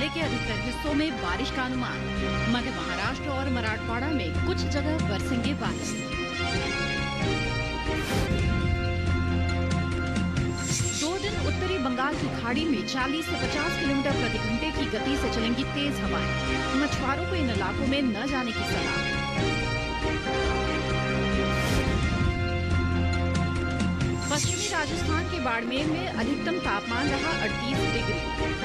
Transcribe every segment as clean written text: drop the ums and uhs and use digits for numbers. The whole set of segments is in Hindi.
मेघालय के अधिकतर हिस्सों में बारिश का अनुमान। मध्य महाराष्ट्र और मराठवाड़ा में कुछ जगह बरसेंगे बारिश। दो दिन उत्तरी बंगाल की खाड़ी में 40 से 50 किलोमीटर प्रति घंटे की गति से चलेंगी तेज हवाएं। मछुआरों को इन इलाकों में न जाने की सलाह। पश्चिमी राजस्थान के बाड़मेर में अधिकतम तापमान रहा 38 डिग्री।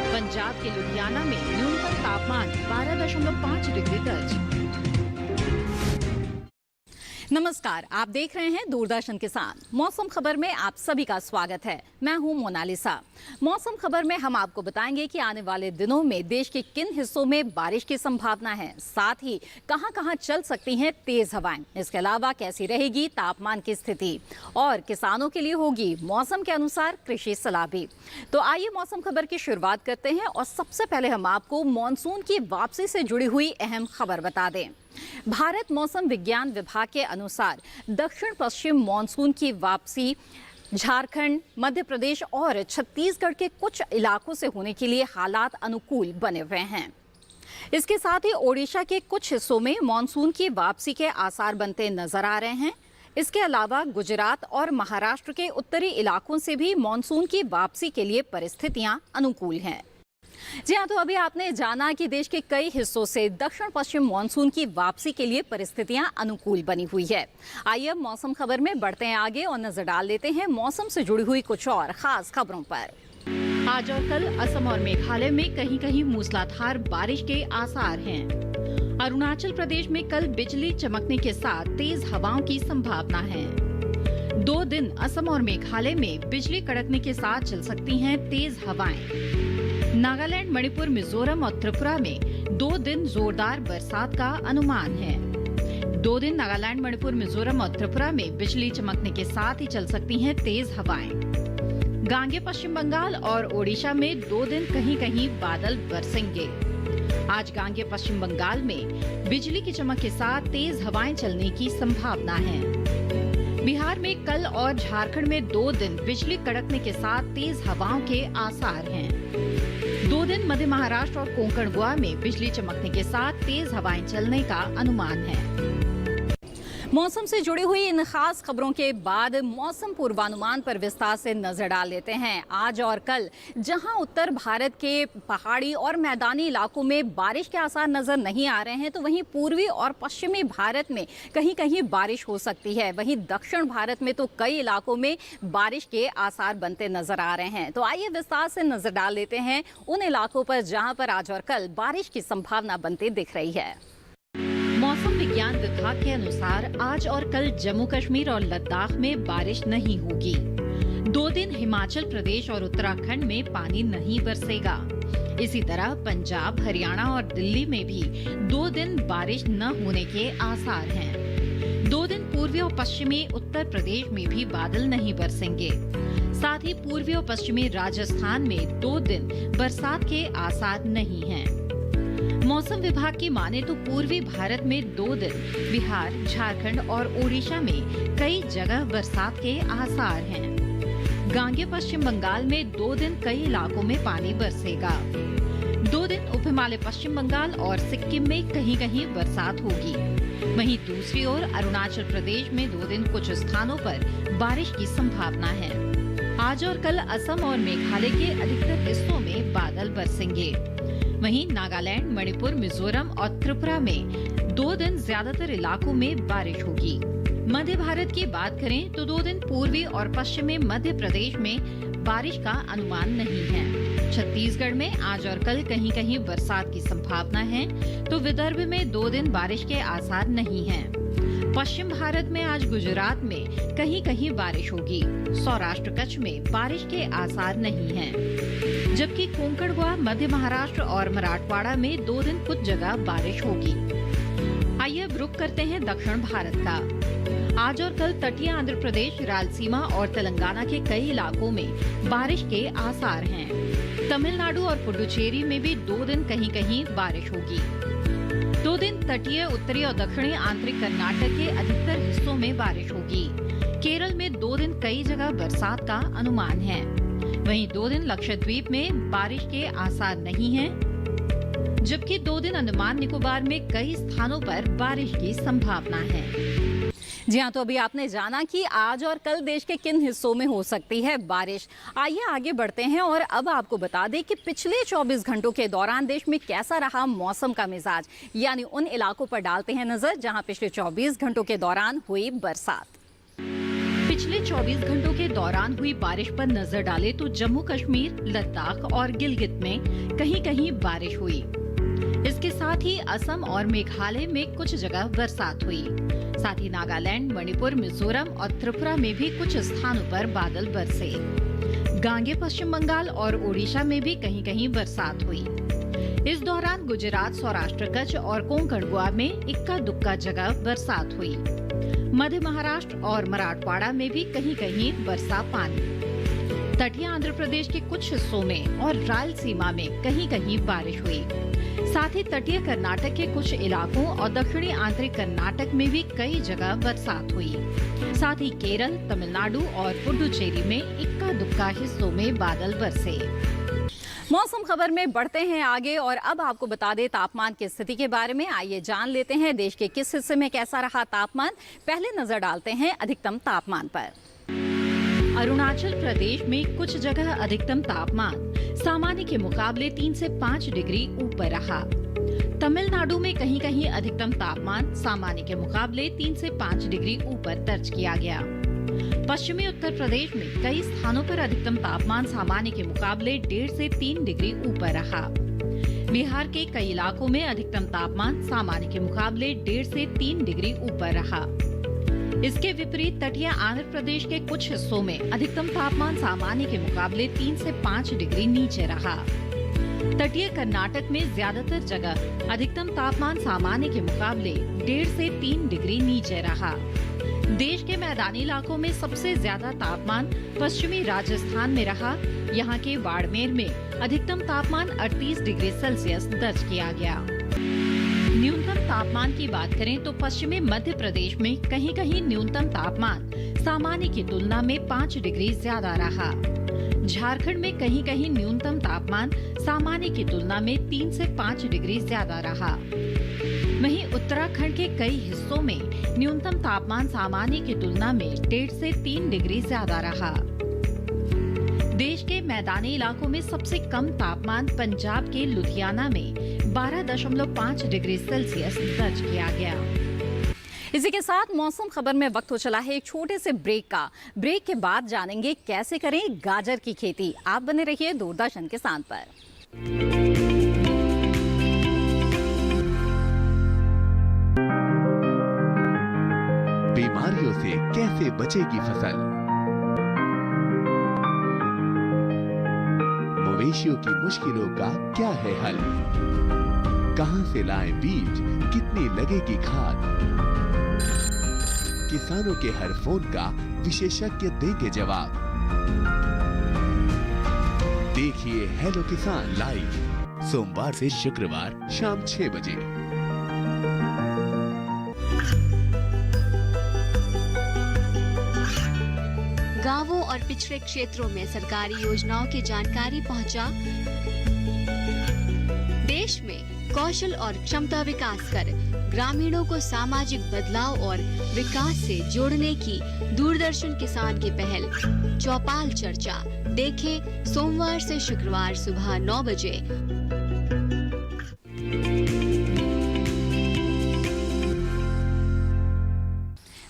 पंजाब के लुधियाना में न्यूनतम तापमान 12.5 डिग्री दर्ज। नमस्कार, आप देख रहे हैं दूरदर्शन किसान। मौसम खबर में आप सभी का स्वागत है। मैं हूं मोनालिसा। मौसम खबर में हम आपको बताएंगे कि आने वाले दिनों में देश के किन हिस्सों में बारिश की संभावना है, साथ ही कहां-कहां चल सकती हैं तेज हवाएं। इसके अलावा कैसी रहेगी तापमान की स्थिति और किसानों के लिए होगी मौसम के अनुसार कृषि सलाह भी। तो आइए मौसम खबर की शुरुआत करते हैं और सबसे पहले हम आपको मानसून की वापसी से जुड़ी हुई अहम खबर बता दें। भारत मौसम विज्ञान विभाग के अनुसार दक्षिण पश्चिम मानसून की वापसी झारखंड, मध्य प्रदेश और छत्तीसगढ़ के कुछ इलाकों से होने के लिए हालात अनुकूल बने हुए हैं। इसके साथ ही ओडिशा के कुछ हिस्सों में मानसून की वापसी के आसार बनते नजर आ रहे हैं। इसके अलावा गुजरात और महाराष्ट्र के उत्तरी इलाकों से भी मानसून की वापसी के लिए परिस्थितियां अनुकूल हैं। जी हाँ, तो अभी आपने जाना कि देश के कई हिस्सों से दक्षिण पश्चिम मानसून की वापसी के लिए परिस्थितियां अनुकूल बनी हुई है। आइए अब मौसम खबर में बढ़ते हैं आगे और नजर डाल लेते हैं मौसम से जुड़ी हुई कुछ और खास खबरों पर। आज और कल असम और मेघालय में कहीं कहीं मूसलाधार बारिश के आसार हैं। अरुणाचल प्रदेश में कल बिजली चमकने के साथ तेज हवाओं की संभावना है। 2 दिन असम और मेघालय में बिजली कड़कने के साथ चल सकती हैं तेज हवाएं। नागालैंड, मणिपुर, मिजोरम और त्रिपुरा में 2 दिन जोरदार बरसात का अनुमान है। 2 दिन नागालैंड, मणिपुर, मिजोरम और त्रिपुरा में बिजली चमकने के साथ ही चल सकती हैं तेज हवाएं। गांगे पश्चिम बंगाल और ओडिशा में 2 दिन कहीं कहीं बादल बरसेंगे। आज गांगे पश्चिम बंगाल में बिजली की चमक के साथ तेज हवाएं चलने की संभावना है। बिहार में कल और झारखंड में 2 दिन बिजली कड़कने के साथ तेज हवाओं के आसार हैं। 2 दिन मध्य महाराष्ट्र और कोंकण गोवा में बिजली चमकने के साथ तेज हवाएं चलने का अनुमान है। मौसम से जुड़ी हुई इन खास खबरों के बाद मौसम पूर्वानुमान पर विस्तार से नजर डाल लेते हैं। आज और कल जहां उत्तर भारत के पहाड़ी और मैदानी इलाकों में बारिश के आसार नजर नहीं आ रहे हैं, तो वहीं पूर्वी और पश्चिमी भारत में कहीं कहीं बारिश हो सकती है। वहीं दक्षिण भारत में तो कई इलाकों में बारिश के आसार बनते नजर आ रहे हैं। तो आइए विस्तार से नजर डाल लेते हैं उन इलाकों पर जहां पर आज और कल बारिश की संभावना बनती दिख रही है। मौसम विज्ञान विभाग के अनुसार आज और कल जम्मू कश्मीर और लद्दाख में बारिश नहीं होगी। 2 दिन हिमाचल प्रदेश और उत्तराखंड में पानी नहीं बरसेगा। इसी तरह पंजाब, हरियाणा और दिल्ली में भी 2 दिन बारिश न होने के आसार हैं। 2 दिन पूर्वी और पश्चिमी उत्तर प्रदेश में भी बादल नहीं बरसेंगे। साथ ही पूर्वी और पश्चिमी राजस्थान में 2 दिन बरसात के आसार नहीं हैं। मौसम विभाग की माने तो पूर्वी भारत में 2 दिन बिहार, झारखंड और ओडिशा में कई जगह बरसात के आसार हैं। गांगे पश्चिम बंगाल में 2 दिन कई इलाकों में पानी बरसेगा। 2 दिन उप हिमालय पश्चिम बंगाल और सिक्किम में कहीं कहीं बरसात होगी। वहीं दूसरी ओर अरुणाचल प्रदेश में 2 दिन कुछ स्थानों पर बारिश की संभावना है। आज और कल असम और मेघालय के अधिकतर हिस्सों में बादल बरसेंगे। वहीं नागालैंड, मणिपुर, मिजोरम और त्रिपुरा में 2 दिन ज्यादातर इलाकों में बारिश होगी। मध्य भारत की बात करें तो 2 दिन पूर्वी और पश्चिमी मध्य प्रदेश में बारिश का अनुमान नहीं है। छत्तीसगढ़ में आज और कल कहीं कहीं बरसात की संभावना है, तो विदर्भ में 2 दिन बारिश के आसार नहीं हैं। पश्चिम भारत में आज गुजरात में कहीं कहीं बारिश होगी। सौराष्ट्र, कच्छ में बारिश के आसार नहीं हैं। जबकि कोंकण गोवा, मध्य महाराष्ट्र और मराठवाड़ा में 2 दिन कुछ जगह बारिश होगी। आइए अब रुख करते हैं दक्षिण भारत का। आज और कल तटीय आंध्र प्रदेश, रायलसीमा और तेलंगाना के कई इलाकों में बारिश के आसार हैं। तमिलनाडु और पुडुचेरी में भी 2 दिन कहीं कहीं बारिश होगी। 2 दिन तटीय, उत्तरी और दक्षिणी आंतरिक कर्नाटक के अधिकतर हिस्सों में बारिश होगी। केरल में 2 दिन कई जगह बरसात का अनुमान है। वहीं 2 दिन लक्षद्वीप में बारिश के आसार नहीं हैं। जबकि 2 दिन अंडमान निकोबार में कई स्थानों पर बारिश की संभावना है। जी हाँ, तो अभी आपने जाना कि आज और कल देश के किन हिस्सों में हो सकती है बारिश। आइए आगे बढ़ते हैं और अब आपको बता दें कि पिछले 24 घंटों के दौरान देश में कैसा रहा मौसम का मिजाज, यानी उन इलाकों पर डालते हैं नजर जहां पिछले 24 घंटों के दौरान हुई बरसात। पिछले 24 घंटों के दौरान हुई बारिश पर नजर डाले तो जम्मू कश्मीर, लद्दाख और गिलगित में कहीं कहीं बारिश हुई। इसके साथ ही असम और मेघालय में कुछ जगह बरसात हुई। साथ ही नागालैंड, मणिपुर, मिजोरम और त्रिपुरा में भी कुछ स्थानों पर बादल बरसे। गांगे पश्चिम बंगाल और ओडिशा में भी कहीं कहीं बरसात हुई। इस दौरान गुजरात, सौराष्ट्र, कच्छ और कोंकण गोवा में इक्का दुक्का जगह बरसात हुई। मध्य महाराष्ट्र और मराठवाड़ा में भी कहीं कहीं बरसा पानी। तटीय आंध्र प्रदेश के कुछ हिस्सों में और रायलसीमा में कहीं कहीं बारिश हुई। साथ ही तटीय कर्नाटक के कुछ इलाकों और दक्षिणी आंतरिक कर्नाटक में भी कई जगह बरसात हुई। साथ ही केरल, तमिलनाडु और पुडुचेरी में इक्का दुक्का हिस्सों में बादल बरसे। मौसम खबर में बढ़ते हैं आगे और अब आपको बता दें तापमान की स्थिति के बारे में। आइए जान लेते हैं देश के किस हिस्से में कैसा रहा तापमान। पहले नजर डालते हैं अधिकतम तापमान पर। अरुणाचल प्रदेश में कुछ जगह अधिकतम तापमान सामान्य के मुकाबले 3 से 5 डिग्री ऊपर रहा। तमिलनाडु में कहीं कहीं अधिकतम तापमान सामान्य के मुकाबले 3 से 5 डिग्री ऊपर दर्ज किया गया। पश्चिमी उत्तर प्रदेश में कई स्थानों पर अधिकतम तापमान सामान्य के मुकाबले 1.5 से 3 डिग्री ऊपर रहा। बिहार के कई इलाकों में अधिकतम तापमान सामान्य के मुकाबले 1.5 से 3 डिग्री ऊपर रहा। इसके विपरीत तटीय आंध्र प्रदेश के कुछ हिस्सों में अधिकतम तापमान सामान्य के मुकाबले 3 से 5 डिग्री नीचे रहा। तटीय कर्नाटक में ज्यादातर जगह अधिकतम तापमान सामान्य के मुकाबले 1.5 से 3 डिग्री नीचे रहा। देश के मैदानी इलाकों में सबसे ज्यादा तापमान पश्चिमी राजस्थान में रहा। यहाँ के बाड़मेर में अधिकतम तापमान 38 डिग्री सेल्सियस दर्ज किया गया। न्यूनतम तापमान की बात करें तो पश्चिमी मध्य प्रदेश में कहीं कहीं न्यूनतम तापमान सामान्य की तुलना में 5 डिग्री ज्यादा रहा। झारखंड में कहीं कहीं न्यूनतम तापमान सामान्य की तुलना में 3 से 5 डिग्री ज्यादा रहा। वहीं उत्तराखंड के कई हिस्सों में न्यूनतम तापमान सामान्य की तुलना में 1.5 से 3 डिग्री ज्यादा रहा। देश के मैदानी इलाकों में सबसे कम तापमान पंजाब के लुधियाना में 12.5 डिग्री सेल्सियस दर्ज किया गया। इसी के साथ मौसम खबर में वक्त हो चला है एक छोटे से ब्रेक का। ब्रेक के बाद जानेंगे कैसे करें गाजर की खेती। आप बने रहिए दूरदर्शन किसान पर। बीमारियों से कैसे बचेगी फसल? मवेशियों की मुश्किलों का क्या है हल? कहां से लाएं बीज, कितनी लगेगी खाद? किसानों के हर फोन का विशेषज्ञ देंगे जवाब। देखिए हेलो किसान लाइव सोमवार से शुक्रवार शाम 6 बजे। गांवों और पिछड़े क्षेत्रों में सरकारी योजनाओं की जानकारी पहुंचा। देश में कौशल और क्षमता विकास कर ग्रामीणों को सामाजिक बदलाव और विकास से जोड़ने की दूरदर्शन किसान की पहल चौपाल चर्चा देखें सोमवार से शुक्रवार सुबह 9 बजे।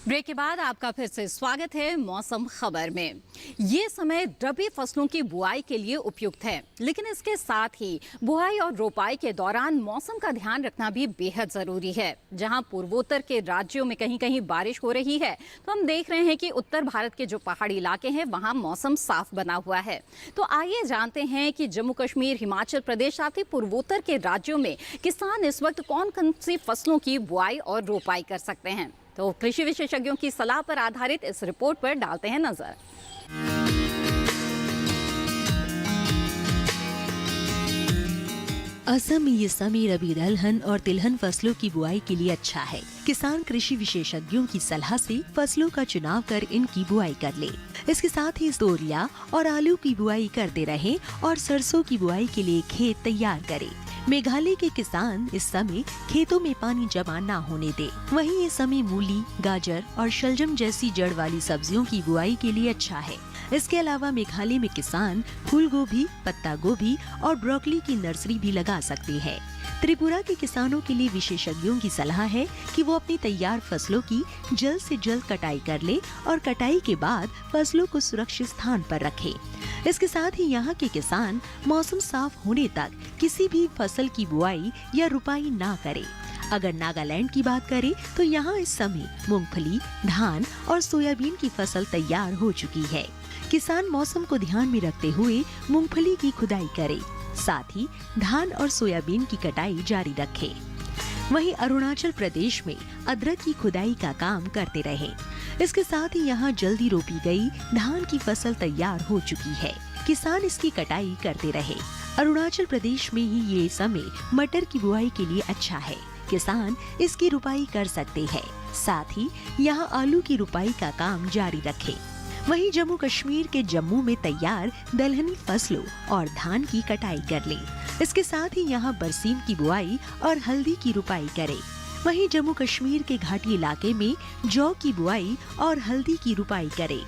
ब्रेक के बाद आपका फिर से स्वागत है मौसम खबर में। ये समय रबी फसलों की बुआई के लिए उपयुक्त है, लेकिन इसके साथ ही बुआई और रोपाई के दौरान मौसम का ध्यान रखना भी बेहद जरूरी है। जहां पूर्वोत्तर के राज्यों में कहीं कहीं बारिश हो रही है, तो हम देख रहे हैं कि उत्तर भारत के जो पहाड़ी इलाके हैं वहां मौसम साफ बना हुआ है। तो आइए जानते हैं कि जम्मू कश्मीर, हिमाचल प्रदेश साथ ही पूर्वोत्तर के राज्यों में किसान इस वक्त कौन कौन सी फसलों की बुआई और रोपाई कर सकते हैं। तो कृषि विशेषज्ञों की सलाह पर आधारित इस रिपोर्ट पर डालते हैं नजर। असम में ये समय रबी दलहन और तिलहन फसलों की बुआई के लिए अच्छा है। किसान कृषि विशेषज्ञों की सलाह से फसलों का चुनाव कर इनकी बुआई कर ले। इसके साथ ही तोरिया और आलू की बुआई करते रहें और सरसों की बुआई के लिए खेत तैयार करें। मेघालय के किसान इस समय खेतों में पानी जमा न होने दे। वहीं इस समय मूली, गाजर और शलजम जैसी जड़ वाली सब्जियों की बुआई के लिए अच्छा है। इसके अलावा मेघालय में किसान फूल गोभी, पत्ता गोभी और ब्रोकली की नर्सरी भी लगा सकते हैं। त्रिपुरा के किसानों के लिए विशेषज्ञों की सलाह है कि वो अपनी तैयार फसलों की जल्द से जल्द कटाई कर ले और कटाई के बाद फसलों को सुरक्षित स्थान पर रखें। इसके साथ ही यहाँ के किसान मौसम साफ होने तक किसी भी फसल की बुआई या रुपाई ना करें। अगर नागालैंड की बात करें तो यहाँ इस समय मूंगफली, धान और सोयाबीन की फसल तैयार हो चुकी है। किसान मौसम को ध्यान में रखते हुए मूंगफली की खुदाई करे, साथ ही धान और सोयाबीन की कटाई जारी रखे। वहीं अरुणाचल प्रदेश में अदरक की खुदाई का काम करते रहे। इसके साथ ही यहाँ जल्दी रोपी गई धान की फसल तैयार हो चुकी है। किसान इसकी कटाई करते रहे। अरुणाचल प्रदेश में ही ये समय मटर की बुआई के लिए अच्छा है। किसान इसकी रुपाई कर सकते हैं। साथ ही यहाँ आलू की रुपाई का काम जारी रखे। वहीं जम्मू कश्मीर के जम्मू में तैयार दलहनी फसलों और धान की कटाई कर ले। इसके साथ ही यहाँ बरसीम की बुआई और हल्दी की रुपाई करे। वहीं जम्मू कश्मीर के घाटी इलाके में जौ की बुआई और हल्दी की रुपाई करे।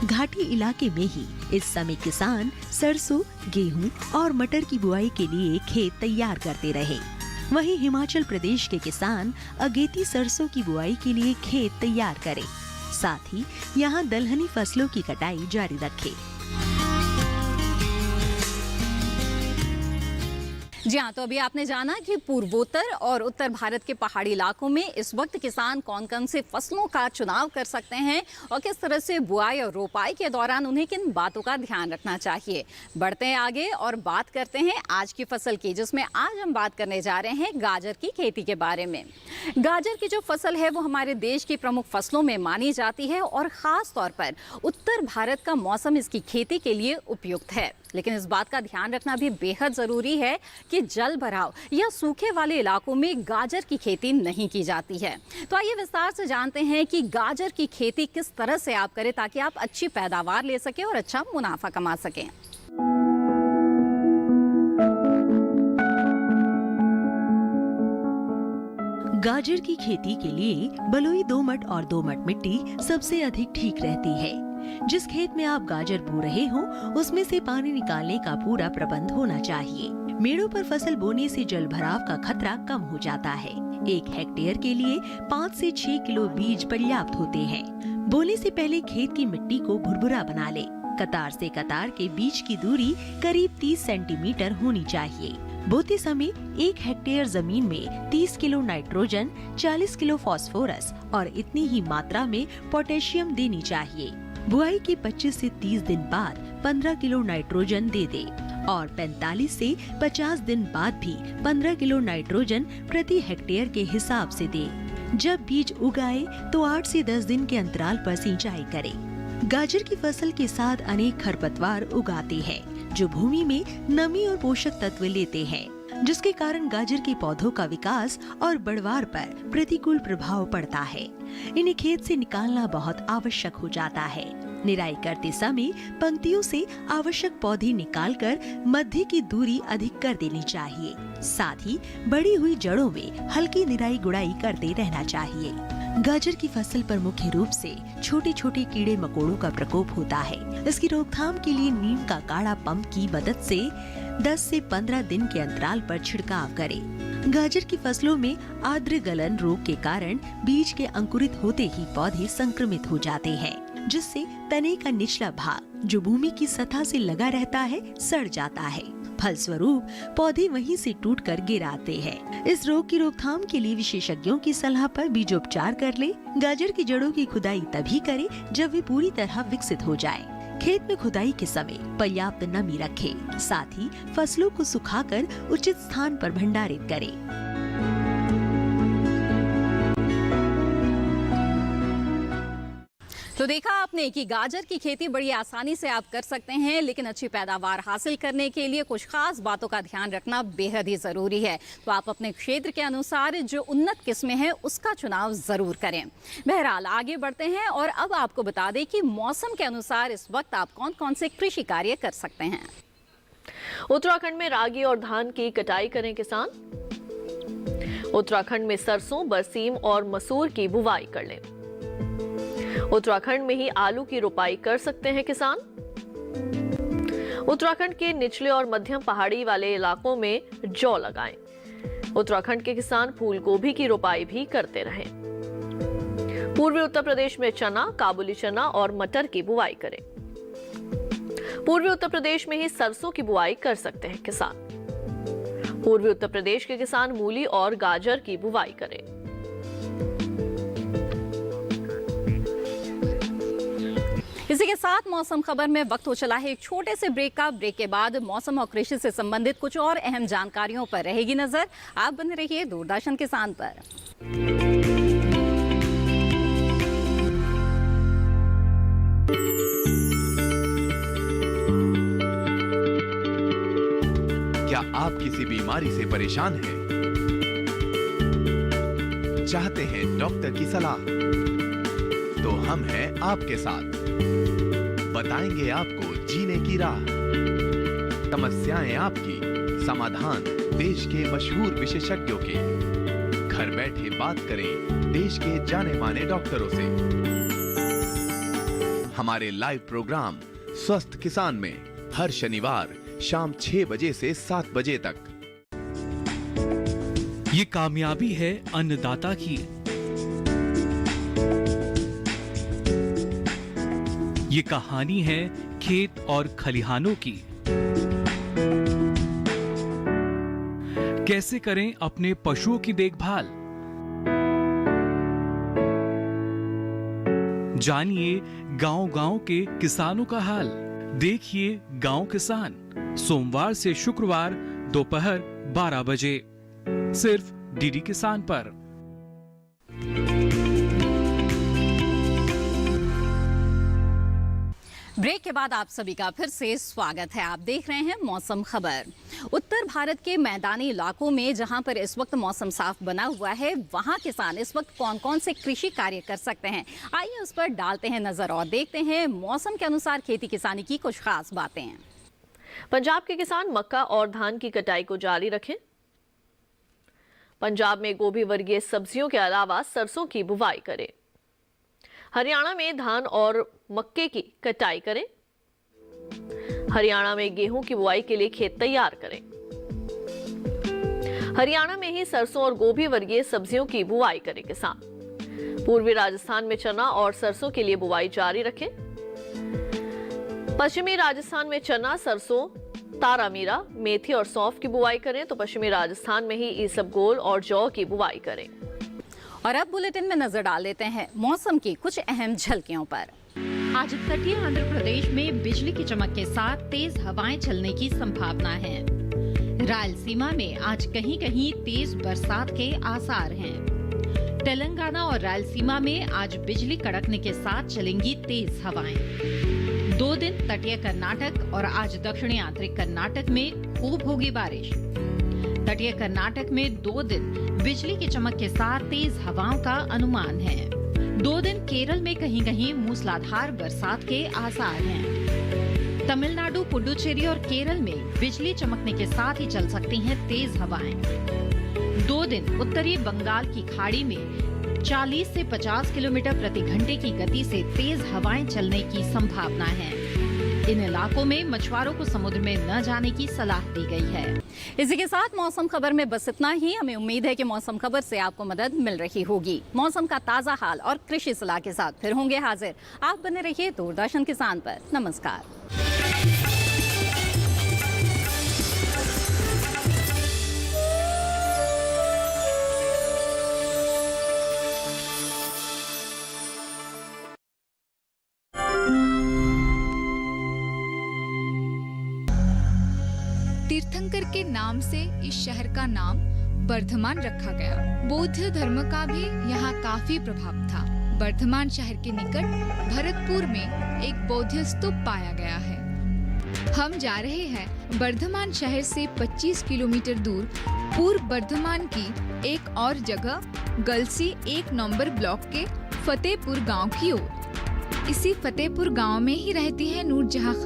घाटी इलाके में ही इस समय किसान सरसों, गेहूं और मटर की बुआई के लिए खेत तैयार करते रहे। वहीं हिमाचल प्रदेश के किसान अगेती सरसों की बुआई के लिए खेत तैयार करें। साथ ही यहाँ दलहनी फसलों की कटाई जारी रखे। जी हाँ, तो अभी आपने जाना कि पूर्वोत्तर और उत्तर भारत के पहाड़ी इलाकों में इस वक्त किसान कौन कौन से फसलों का चुनाव कर सकते हैं और किस तरह से बुआई और रोपाई के दौरान उन्हें किन बातों का ध्यान रखना चाहिए। बढ़ते हैं आगे और बात करते हैं आज की फसल की, जिसमें आज हम बात करने जा रहे हैं गाजर की खेती के बारे में। गाजर की जो फसल है वो हमारे देश की प्रमुख फसलों में मानी जाती है और ख़ास तौर पर उत्तर भारत का मौसम इसकी खेती के लिए उपयुक्त है। लेकिन इस बात का ध्यान रखना भी बेहद ज़रूरी है कि जल भराव या सूखे वाले इलाकों में गाजर की खेती नहीं की जाती है। तो आइए विस्तार से जानते हैं कि गाजर की खेती किस तरह से आप करें ताकि आप अच्छी पैदावार ले सकें और अच्छा मुनाफा कमा सकें। गाजर की खेती के लिए बलुई दोमट और दोमट मिट्टी सबसे अधिक ठीक रहती है। जिस खेत में आप गाजर बो रहे हो उसमें से पानी निकालने का पूरा प्रबंध होना चाहिए। मेड़ों पर फसल बोने से जल भराव का खतरा कम हो जाता है। 1 हेक्टेयर के लिए 5 से 6 किलो बीज पर्याप्त होते हैं। बोने से पहले खेत की मिट्टी को भुरभुरा बना ले। कतार से कतार के बीच की दूरी करीब 30 सेंटीमीटर होनी चाहिए। बोते समय 1 हेक्टेयर जमीन में 30 किलो नाइट्रोजन, 40 किलो फास्फोरस और इतनी ही मात्रा में पोटेशियम देनी चाहिए। बुआई के 25 से 30 दिन बाद 15 किलो नाइट्रोजन दे दे और 45 से 50 दिन बाद भी 15 किलो नाइट्रोजन प्रति हेक्टेयर के हिसाब से दे। जब बीज उगाए तो 8 से 10 दिन के अंतराल पर सिंचाई करें। गाजर की फसल के साथ अनेक खरपतवार उगाते हैं जो भूमि में नमी और पोषक तत्व लेते हैं, जिसके कारण गाजर के पौधों का विकास और बढ़वार पर प्रतिकूल प्रभाव पड़ता है। इन्हें खेत से निकालना बहुत आवश्यक हो जाता है। निराई करते समय पंक्तियों से आवश्यक पौधे निकालकर मध्य की दूरी अधिक कर देनी चाहिए। साथ ही बढ़ी हुई जड़ों में हल्की निराई गुड़ाई करते रहना चाहिए। गाजर की फसल पर मुख्य रूप से छोटे छोटे कीड़े मकोड़ों का प्रकोप होता है। इसकी रोकथाम के लिए नीम का काढ़ा पंप की मदद से 10 से 15 दिन के अंतराल पर छिड़काव करें। गाजर की फसलों में आर्द्र गलन रोग के कारण बीज के अंकुरित होते ही पौधे संक्रमित हो जाते हैं, जिससे तने का निचला भाग जो भूमि की सतह से लगा रहता है सड़ जाता है। फलस्वरूप पौधे वहीं से टूटकर गिर आते हैं। इस रोग की रोकथाम के लिए विशेषज्ञों की सलाह पर बीजोपचार कर ले। गाजर की जड़ों की खुदाई तभी करें जब वे पूरी तरह विकसित हो जाए। खेत में खुदाई के समय पर्याप्त नमी रखें। साथ ही फसलों को सुखाकर उचित स्थान पर भंडारित करें। तो देखा आपने कि गाजर की खेती बड़ी आसानी से आप कर सकते हैं, लेकिन अच्छी पैदावार हासिल करने के लिए कुछ खास बातों का ध्यान रखना बेहद ही ज़रूरी है। तो आप अपने क्षेत्र के अनुसार जो उन्नत किस्में हैं उसका चुनाव ज़रूर करें। बहरहाल आगे बढ़ते हैं और अब आपको बता दें कि मौसम के अनुसार इस वक्त आप कौन कौन से कृषि कार्य कर सकते हैं। उत्तराखंड में रागी और धान की कटाई करें किसान। उत्तराखंड में सरसों, बरसीम और मसूर की बुवाई कर लें। उत्तराखंड में ही आलू की रोपाई कर सकते हैं किसान। उत्तराखंड के निचले और मध्यम पहाड़ी वाले इलाकों में जौ लगाएं। उत्तराखंड के किसान फूल गोभी की रोपाई भी करते रहें। पूर्वी उत्तर प्रदेश में चना, काबुली चना और मटर की बुआई करें। पूर्वी उत्तर प्रदेश में ही सरसों की बुआई कर सकते हैं किसान। पूर्वी उत्तर प्रदेश के किसान मूली और गाजर की बुवाई करें। इसी के साथ मौसम खबर में वक्त हो चला है एक छोटे से ब्रेक का। ब्रेक के बाद मौसम और कृषि से संबंधित कुछ और अहम जानकारियों पर रहेगी नजर। आप बने रहिए दूरदर्शन किसान पर। क्या आप किसी बीमारी से परेशान हैं? चाहते हैं डॉक्टर की सलाह? तो हम हैं आपके साथ। बताएंगे आपको जीने की राह। समस्याएं आपकी, समाधान देश के मशहूर विशेषज्ञों के। घर बैठे बात करें देश के जाने माने डॉक्टरों से। हमारे लाइव प्रोग्राम स्वस्थ किसान में हर शनिवार शाम 6 बजे से 7 बजे तक। ये कामयाबी है अन्नदाता की। ये कहानी है खेत और खलिहानों की। कैसे करें अपने पशुओं की देखभाल, जानिए गांव-गांव के किसानों का हाल। देखिए गांव किसान सोमवार से शुक्रवार दोपहर 12 बजे सिर्फ डीडी किसान पर। ब्रेक के बाद आप सभी का फिर से स्वागत है। आप देख रहे हैं मौसम खबर। उत्तर भारत के मैदानी इलाकों में जहां पर इस वक्त मौसम साफ बना हुआ है, वहां किसान इस वक्त कौन कौन से कृषि कार्य कर सकते हैं, आइए उस पर डालते हैं नजर और देखते हैं मौसम के अनुसार खेती किसानी की कुछ खास बातें। पंजाब के किसान मक्का और धान की कटाई को जारी रखें। पंजाब में गोभी वर्गीय सब्जियों के अलावा सरसों की बुवाई करें। हरियाणा में धान और मक्के की कटाई करें। हरियाणा में गेहूं की बुआई के लिए खेत तैयार करें। हरियाणा में ही सरसों और गोभी वर्गीय सब्जियों की बुआई करें किसान। पूर्वी राजस्थान में चना और सरसों के लिए बुआई जारी रखें। पश्चिमी राजस्थान में चना, सरसों, तारामीरा, मेथी और सौंफ की बुआई करें तो पश्चिमी राजस्थान में ही ईसबगोल और जौ की बुआई करें। और अब बुलेटिन में नजर डाल लेते हैं मौसम की कुछ अहम झलकियों पर। आज तटीय आंध्र प्रदेश में बिजली की चमक के साथ तेज हवाएं चलने की संभावना है। रायलसीमा में आज कहीं कहीं तेज बरसात के आसार हैं। तेलंगाना और रायलसीमा में आज बिजली कड़कने के साथ चलेंगी तेज हवाएं। 2 दिन तटीय कर्नाटक और आज दक्षिणी आंतरिक कर्नाटक में खूब होगी बारिश। तटीय कर्नाटक में 2 दिन बिजली की चमक के साथ तेज हवाओं का अनुमान है। 2 दिन केरल में कहीं कहीं मूसलाधार बरसात के आसार हैं। तमिलनाडु, पुडुचेरी और केरल में बिजली चमकने के साथ ही चल सकती हैं तेज हवाएं। 2 दिन उत्तरी बंगाल की खाड़ी में 40 से 50 किलोमीटर प्रति घंटे की गति से तेज हवाएं चलने की संभावना है। इन इलाकों में मछुआरों को समुद्र में न जाने की सलाह दी गई है। इसी के साथ मौसम खबर में बस इतना ही। हमें उम्मीद है कि मौसम खबर से आपको मदद मिल रही होगी। मौसम का ताजा हाल और कृषि सलाह के साथ फिर होंगे हाजिर। आप बने रहिए दूरदर्शन किसान पर। नमस्कार। तीर्थंकर के नाम से इस शहर का नाम बर्धमान रखा गया। बौद्ध धर्म का भी यहाँ काफी प्रभाव था। बर्धमान शहर के निकट भरतपुर में एक बौद्ध स्तूप पाया गया है। हम जा रहे हैं बर्धमान शहर से 25 किलोमीटर दूर पूर्व बर्धमान की एक और जगह गलसी 1 नंबर ब्लॉक के फतेहपुर गांव की ओर। इसी फतेहपुर गांव में ही रहती है नूरजहां खातून।